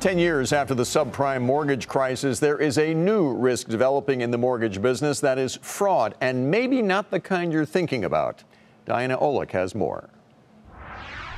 10 years after the subprime mortgage crisis, there is a new risk developing in the mortgage business, that is fraud, and maybe not the kind you're thinking about. Diana Olick has more.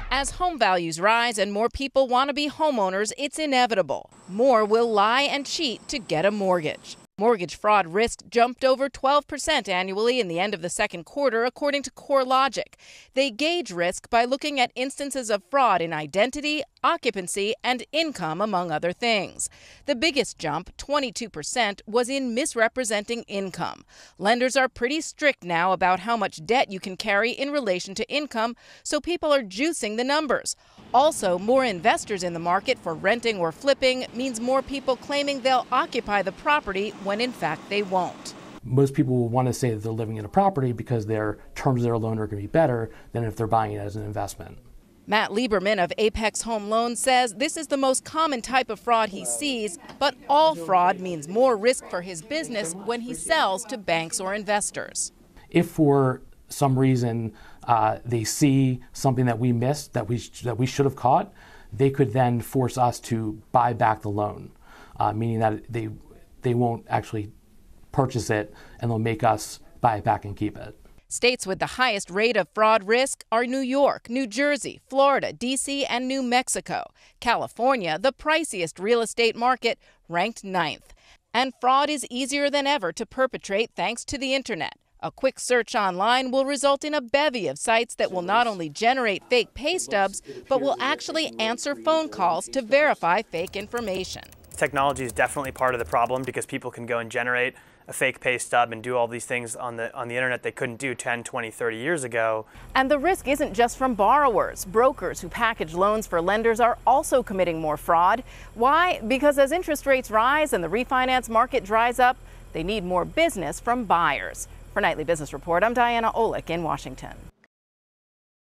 As home values rise and more people want to be homeowners, it's inevitable. More will lie and cheat to get a mortgage. Mortgage fraud risk jumped over 12% annually in the end of the second quarter, according to CoreLogic. They gauge risk by looking at instances of fraud in identity, occupancy, and income, among other things. The biggest jump, 22%, was in misrepresenting income. Lenders are pretty strict now about how much debt you can carry in relation to income, so people are juicing the numbers. Also, more investors in the market for renting or flipping means more people claiming they'll occupy the property when in fact they won't. Most people will want to say that they're living in a property because their terms of their loan are going to be better than if they're buying it as an investment. Matt Lieberman of Apex Home Loans says this is the most common type of fraud he sees, but all fraud means more risk for his business when he sells to banks or investors. If for some reason they see something that we missed, that we should have caught, they could then force us to buy back the loan, meaning that they won't actually purchase it and they'll make us buy it back and keep it. States with the highest rate of fraud risk are New York, New Jersey, Florida, D.C., and New Mexico. California, the priciest real estate market, ranked 9th. And fraud is easier than ever to perpetrate thanks to the internet. A quick search online will result in a bevy of sites that will not only generate fake pay stubs, but will actually answer phone calls to verify fake information. Technology is definitely part of the problem because people can go and generate a fake pay stub and do all these things on the internet they couldn't do 10, 20, 30 years ago. And the risk isn't just from borrowers. Brokers who package loans for lenders are also committing more fraud. Why? Because as interest rates rise and the refinance market dries up, they need more business from buyers. For Nightly Business Report, I'm Diana Olick in Washington.